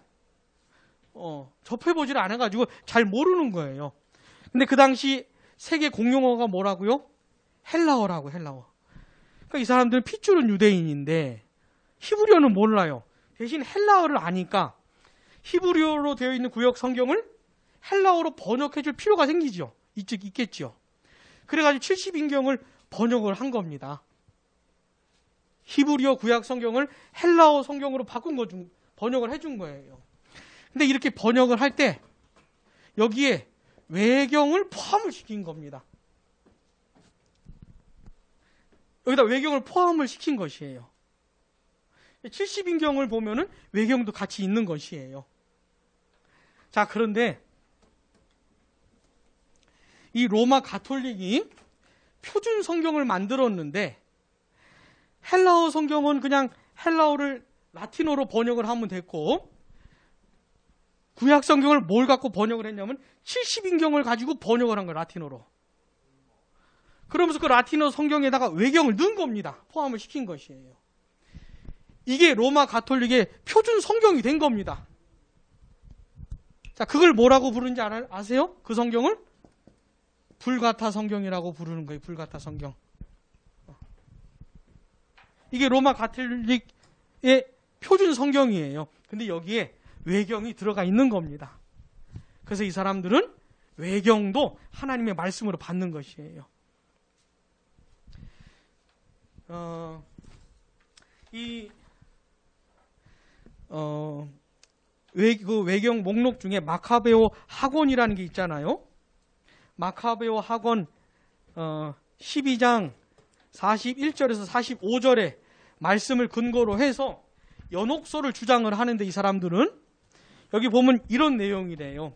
접해보지를 않아가지고 잘 모르는 거예요. 근데 그 당시 세계 공용어가 뭐라고요? 헬라어라고, 헬라어. 그러니까 이 사람들은 핏줄은 유대인인데 히브리어는 몰라요. 대신 헬라어를 아니까 히브리어로 되어 있는 구약 성경을 헬라어로 번역해 줄 필요가 생기죠. 있겠죠. 그래가지고 70인경을 번역을 한 겁니다. 히브리어 구약 성경을 헬라어 성경으로 번역을 해준 거예요. 근데 이렇게 번역을 할 때 여기에 외경을 포함을 시킨 겁니다. 여기다 외경을 포함을 시킨 것이에요. 70인경을 보면은 외경도 같이 있는 것이에요. 자, 그런데 이 로마 가톨릭이 표준 성경을 만들었는데 헬라어 성경은 그냥 헬라어를 라틴어로 번역을 하면 됐고 구약 성경을 뭘 갖고 번역을 했냐면 70인경을 가지고 번역을 한 거예요, 라틴어로. 그러면서 그 라틴어 성경에다가 외경을 넣은 겁니다. 포함을 시킨 것이에요. 이게 로마 가톨릭의 표준 성경이 된 겁니다. 자, 그걸 뭐라고 부르는지 아세요? 그 성경을? 불가타 성경이라고 부르는 거예요. 불가타 성경. 이게 로마 가톨릭의 표준 성경이에요. 근데 여기에 외경이 들어가 있는 겁니다. 그래서 이 사람들은 외경도 하나님의 말씀으로 받는 것이에요. 그 외경 목록 중에 마카베오 학원이라는 게 있잖아요. 마카베오 학원 12장 41절에서 45절의 말씀을 근거로 해서 연옥소를 주장을 하는데 이 사람들은 여기 보면 이런 내용이래요.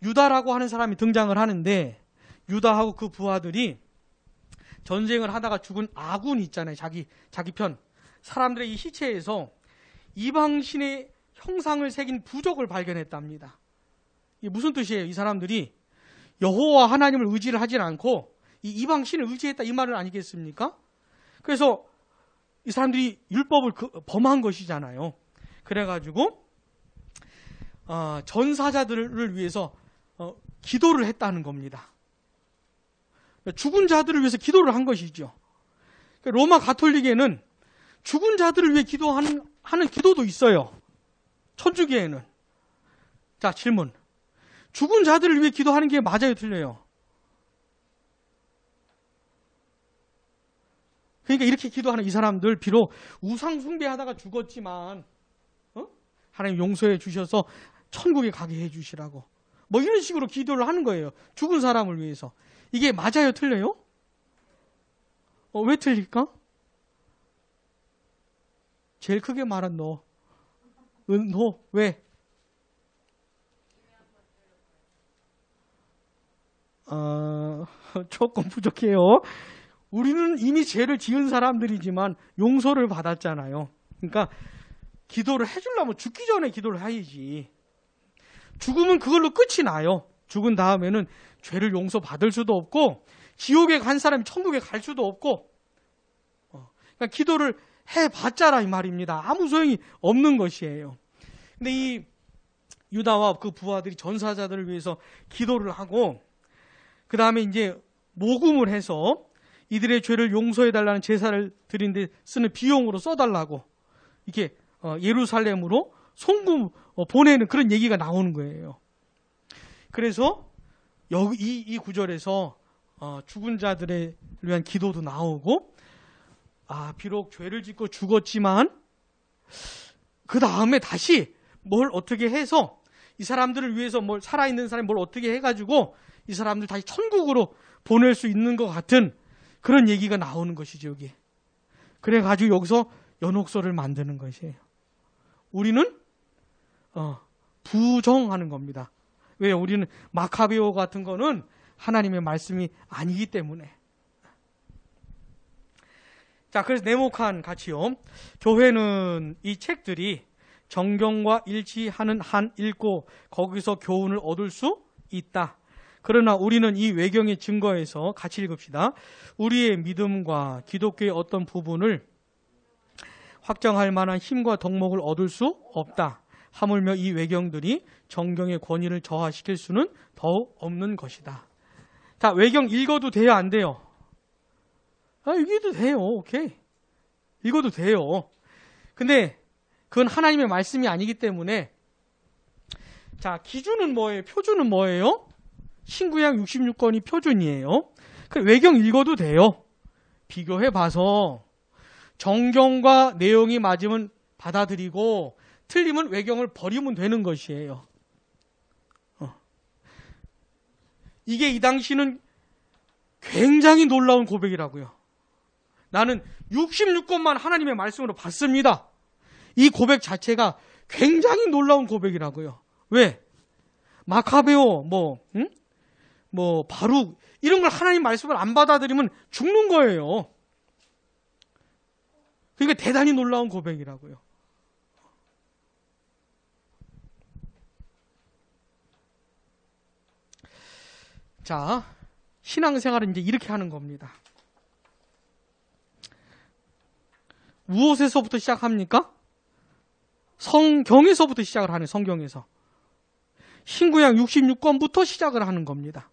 유다라고 하는 사람이 등장을 하는데 유다하고 그 부하들이 전쟁을 하다가 죽은 아군 있잖아요. 자기 편. 사람들의 이 시체에서 이방신의 형상을 새긴 부적을 발견했답니다. 이게 무슨 뜻이에요? 이 사람들이 여호와 하나님을 의지를 하진 않고 이 이방신을 의지했다 이 말은 아니겠습니까? 그래서 이 사람들이 율법을 범한 것이잖아요. 그래가지고 전사자들을 위해서 기도를 했다는 겁니다. 죽은 자들을 위해서 기도를 한 것이죠. 로마 가톨릭에는 죽은 자들을 위해 기도하는 기도도 있어요. 천주교에는. 자, 질문. 죽은 자들을 위해 기도하는 게 맞아요, 틀려요? 그러니까 이렇게 기도하는 이 사람들 비록 우상 숭배하다가 죽었지만 하나님 용서해 주셔서 천국에 가게 해 주시라고 뭐 이런 식으로 기도를 하는 거예요. 죽은 사람을 위해서. 이게 맞아요, 틀려요? 왜 틀릴까? 제일 크게 말한 너. 왜? 조금 부족해요. 우리는 이미 죄를 지은 사람들이지만 용서를 받았잖아요. 그러니까 기도를 해주려면 죽기 전에 기도를 해야지. 죽으면 그걸로 끝이 나요. 죽은 다음에는 죄를 용서받을 수도 없고 지옥에 간 사람이 천국에 갈 수도 없고 그러니까 기도를 해봤자라 이 말입니다. 아무 소용이 없는 것이에요. 근데 이 유다와 그 부하들이 전사자들을 위해서 기도를 하고 그 다음에 이제 모금을 해서 이들의 죄를 용서해달라는 제사를 드린 데 쓰는 비용으로 써달라고 이렇게 예루살렘으로 송금 보내는 그런 얘기가 나오는 거예요. 그래서 여기 이 구절에서 죽은 자들에 위한 기도도 나오고 비록 죄를 짓고 죽었지만 그 다음에 다시 뭘 어떻게 해서 이 사람들을 위해서 뭘 살아있는 사람이 뭘 어떻게 해가지고 이 사람들 다시 천국으로 보낼 수 있는 것 같은 그런 얘기가 나오는 것이죠, 여기. 그래가지고 여기서 연옥소를 만드는 것이에요. 우리는 부정하는 겁니다. 왜? 우리는 마카베오 같은 거는 하나님의 말씀이 아니기 때문에. 자, 그래서 네모칸 같이요. 교회는 이 책들이 정경과 일치하는 한 읽고 거기서 교훈을 얻을 수 있다. 그러나 우리는 이 외경의 증거에서 같이 읽읍시다. 우리의 믿음과 기독교의 어떤 부분을 확정할 만한 힘과 덕목을 얻을 수 없다. 하물며 이 외경들이 정경의 권위를 저하시킬 수는 더욱 없는 것이다. 자, 외경 읽어도 돼요, 안 돼요? 읽어도 돼요. 오케이. 읽어도 돼요. 근데 그건 하나님의 말씀이 아니기 때문에, 자, 기준은 뭐예요? 표준은 뭐예요? 신구약 66권이 표준이에요. 외경 읽어도 돼요. 비교해 봐서 정경과 내용이 맞으면 받아들이고 틀리면 외경을 버리면 되는 것이에요. 이게 이 당시는 굉장히 놀라운 고백이라고요. 나는 66권만 하나님의 말씀으로 봤습니다. 이 고백 자체가 굉장히 놀라운 고백이라고요. 왜? 마카베오, 바룩, 이런 걸 하나님 말씀을 안 받아들이면 죽는 거예요. 그러니까 대단히 놀라운 고백이라고요. 자, 신앙생활은 이제 이렇게 하는 겁니다. 무엇에서부터 시작합니까? 성경에서부터 시작을 하네, 성경에서. 신구약 66권부터 시작을 하는 겁니다.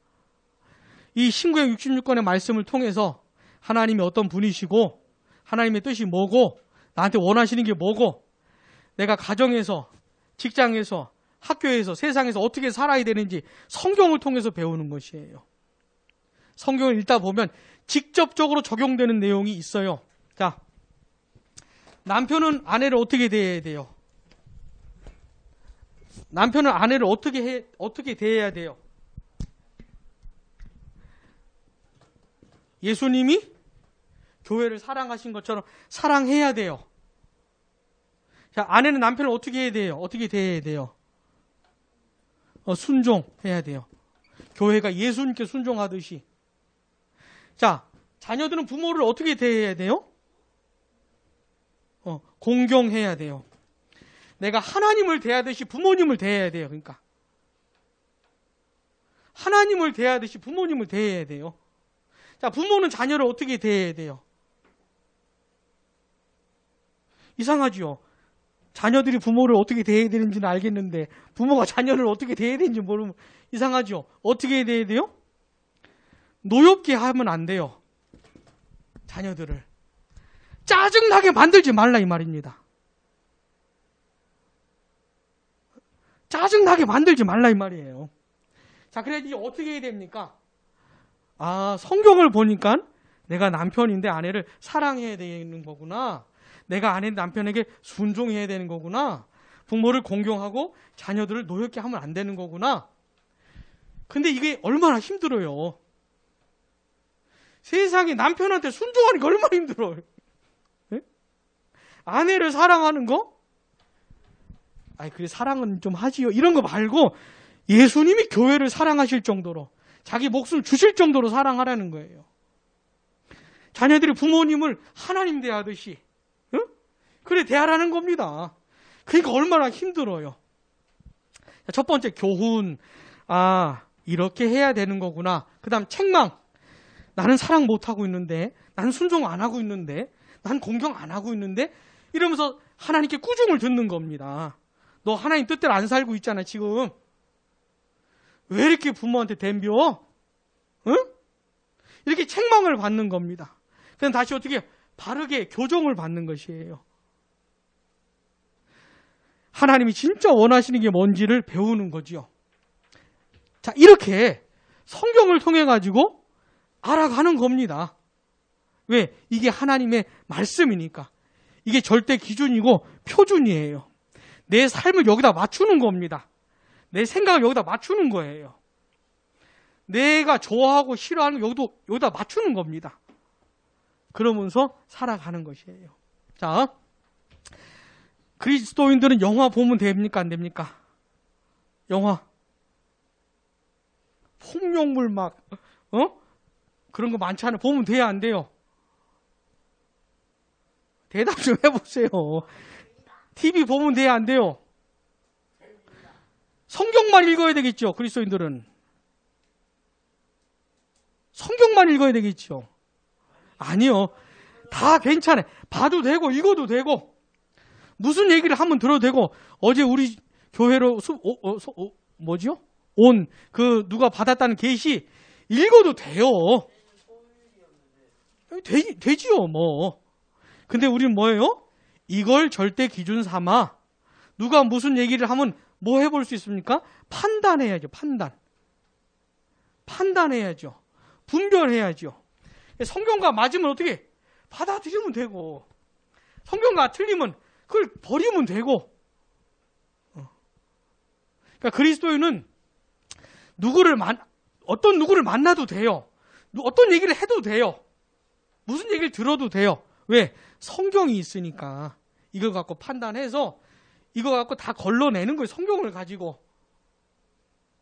이 신구약 66권의 말씀을 통해서 하나님이 어떤 분이시고 하나님의 뜻이 뭐고 나한테 원하시는 게 뭐고 내가 가정에서, 직장에서, 학교에서, 세상에서 어떻게 살아야 되는지 성경을 통해서 배우는 것이에요. 성경을 읽다 보면 직접적으로 적용되는 내용이 있어요. 자, 남편은 아내를 어떻게 대해야 돼요? 남편은 아내를 어떻게 대해야 돼요? 예수님이 교회를 사랑하신 것처럼 사랑해야 돼요. 자, 아내는 남편을 어떻게 해야 돼요? 어떻게 대해야 돼요? 순종해야 돼요. 교회가 예수님께 순종하듯이. 자, 자녀들은 부모를 어떻게 대해야 돼요? 공경해야 돼요. 내가 하나님을 대하듯이 부모님을 대해야 돼요. 그러니까 하나님을 대하듯이 부모님을 대해야 돼요. 자, 부모는 자녀를 어떻게 대해야 돼요? 이상하죠? 자녀들이 부모를 어떻게 대해야 되는지는 알겠는데 부모가 자녀를 어떻게 대해야 되는지 모르면 이상하죠? 어떻게 대해야 돼요? 노엽게 하면 안 돼요. 자녀들을. 짜증나게 만들지 말라 이 말입니다. 짜증나게 만들지 말라 이 말이에요. 자, 그래서 이제 어떻게 해야 됩니까? 성경을 보니까 내가 남편인데 아내를 사랑해야 되는 거구나. 내가 남편에게 순종해야 되는 거구나. 부모를 공경하고 자녀들을 노엽게 하면 안 되는 거구나. 근데 이게 얼마나 힘들어요. 세상에 남편한테 순종하는 게 얼마나 힘들어요. 네? 아내를 사랑하는 거? 그래, 사랑은 좀 하지요. 이런 거 말고 예수님이 교회를 사랑하실 정도로 자기 목숨을 주실 정도로 사랑하라는 거예요. 자녀들이 부모님을 하나님 대하듯이 그래 대하라는 겁니다. 그러니까 얼마나 힘들어요. 첫 번째 교훈. 이렇게 해야 되는 거구나. 그 다음 책망. 나는 사랑 못하고 있는데, 나는 순종 안 하고 있는데, 나는 공경 안 하고 있는데, 이러면서 하나님께 꾸중을 듣는 겁니다. 너 하나님 뜻대로 안 살고 있잖아 지금. 왜 이렇게 부모한테 덤벼? 응? 이렇게 책망을 받는 겁니다. 그럼 다시 어떻게 바르게 교정을 받는 것이에요. 하나님이 진짜 원하시는 게 뭔지를 배우는 거지요. 자, 이렇게 성경을 통해 가지고 알아가는 겁니다. 왜? 이게 하나님의 말씀이니까. 이게 절대 기준이고 표준이에요. 내 삶을 여기다 맞추는 겁니다. 내 생각을 여기다 맞추는 거예요. 내가 좋아하고 싫어하는 거 여기다 맞추는 겁니다. 그러면서 살아가는 것이에요. 자, 그리스도인들은 영화 보면 됩니까? 안 됩니까? 영화. 폭력물 그런 거 많잖아요. 보면 돼야 안 돼요? 대답 좀 해보세요. TV 보면 돼야 안 돼요? 성경만 읽어야 되겠죠, 그리스도인들은. 읽어야 되겠죠? 아니요. 다 괜찮아요. 봐도 되고 읽어도 되고 무슨 얘기를 하면 들어도 되고 어제 우리 교회로 뭐지요? 온 그 누가 받았다는 계시 읽어도 돼요. 되지요 뭐. 근데 우리는 뭐예요? 이걸 절대 기준 삼아 누가 무슨 얘기를 하면 뭐 해볼 수 있습니까? 판단해야죠. 판단해야죠. 분별해야죠. 성경과 맞으면 어떻게 받아들이면 되고 성경과 틀리면 그걸 버리면 되고. 그러니까 그리스도인은 어떤 누구를 만나도 돼요. 어떤 얘기를 해도 돼요. 무슨 얘기를 들어도 돼요. 왜? 성경이 있으니까 이걸 갖고 판단해서 이거 갖고 다 걸러내는 거예요. 성경을 가지고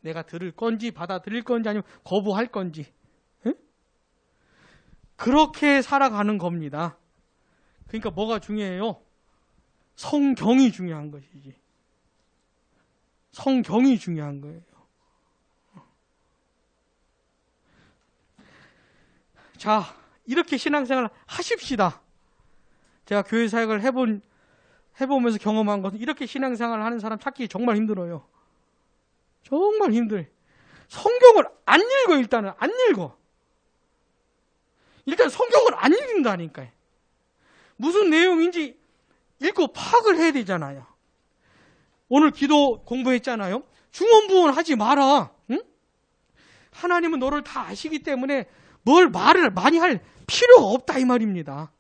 내가 들을 건지 받아들일 건지 아니면 거부할 건지. 응? 그렇게 살아가는 겁니다. 그러니까 뭐가 중요해요? 성경이 중요한 것이지. 성경이 중요한 거예요. 자, 이렇게 신앙생활 하십시다. 제가 교회 사역을 해보면서 경험한 것은 이렇게 신앙생활을 하는 사람 찾기 정말 힘들어요. 정말 힘들어요. 성경을 안 읽어. 일단은 안 읽어. 일단 성경을 안 읽는다니까요. 무슨 내용인지 읽고 파악을 해야 되잖아요. 오늘 기도 공부했잖아요. 중언부언 하지 마라. 응? 하나님은 너를 다 아시기 때문에 뭘 말을 많이 할 필요가 없다 이 말입니다.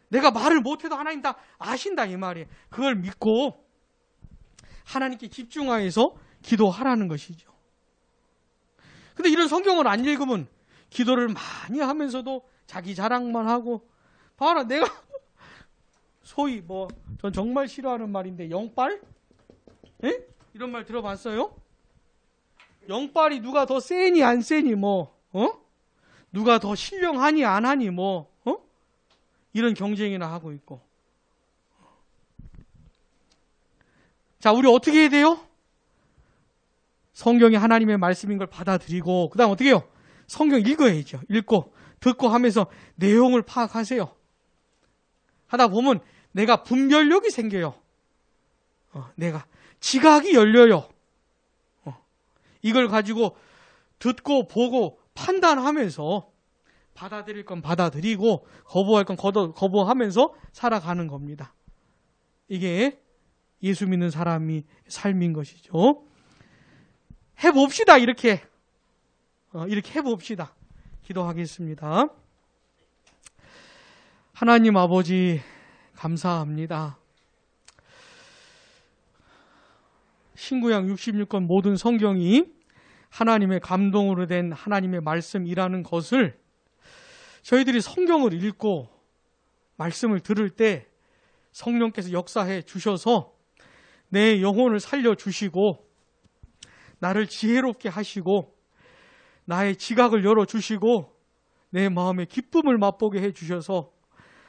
내가 말을 못해도 하나님 다 아신다 이 말이에요. 그걸 믿고 하나님께 집중하여서 기도하라는 것이죠. 근데 이런 성경을 안 읽으면 기도를 많이 하면서도 자기 자랑만 하고 봐라 내가 소위 전 정말 싫어하는 말인데 영빨? 에? 이런 말 들어봤어요? 영빨이 누가 더 세니 안 세니 누가 더 신령하니 안 하니 이런 경쟁이나 하고 있고. 자, 우리 어떻게 해야 돼요? 성경이 하나님의 말씀인 걸 받아들이고 그 다음 어떻게 해요? 성경 읽어야죠. 읽고 듣고 하면서 내용을 파악하세요. 하다 보면 내가 분별력이 생겨요. 내가 지각이 열려요. 이걸 가지고 듣고 보고 판단하면서 받아들일 건 받아들이고 거부할 건 거부하면서 살아가는 겁니다. 이게 예수 믿는 사람이 삶인 것이죠. 해봅시다. 이렇게 해봅시다. 기도하겠습니다. 하나님 아버지 감사합니다. 신구약 66권 모든 성경이 하나님의 감동으로 된 하나님의 말씀이라는 것을 저희들이 성경을 읽고 말씀을 들을 때 성령께서 역사해 주셔서 내 영혼을 살려주시고 나를 지혜롭게 하시고 나의 지각을 열어주시고 내 마음의 기쁨을 맛보게 해주셔서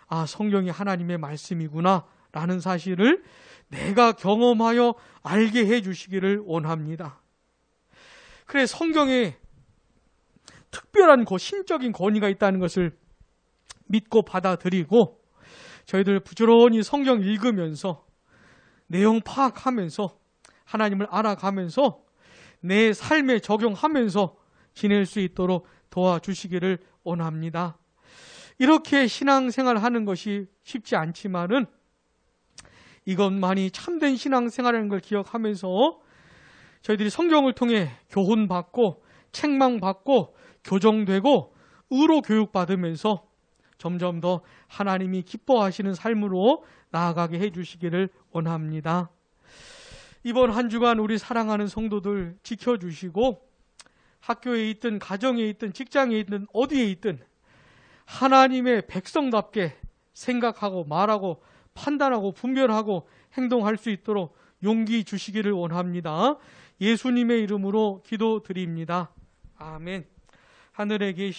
아, 성경이 하나님의 말씀이구나 라는 사실을 내가 경험하여 알게 해주시기를 원합니다. 그래, 성경에 특별한 신적인 권위가 있다는 것을 믿고 받아들이고 저희들 부지런히 성경 읽으면서 내용 파악하면서 하나님을 알아가면서 내 삶에 적용하면서 지낼 수 있도록 도와주시기를 원합니다. 이렇게 신앙생활하는 것이 쉽지 않지만은 이것만이 참된 신앙생활이라는 걸 기억하면서 저희들이 성경을 통해 교훈받고 책망받고 교정되고 의로 교육받으면서 점점 더 하나님이 기뻐하시는 삶으로 나아가게 해주시기를 원합니다. 이번 한 주간 우리 사랑하는 성도들 지켜주시고 학교에 있든 가정에 있든 직장에 있든 어디에 있든 하나님의 백성답게 생각하고 말하고 판단하고 분별하고 행동할 수 있도록 용기 주시기를 원합니다. 예수님의 이름으로 기도드립니다. 아멘. 하늘에 계신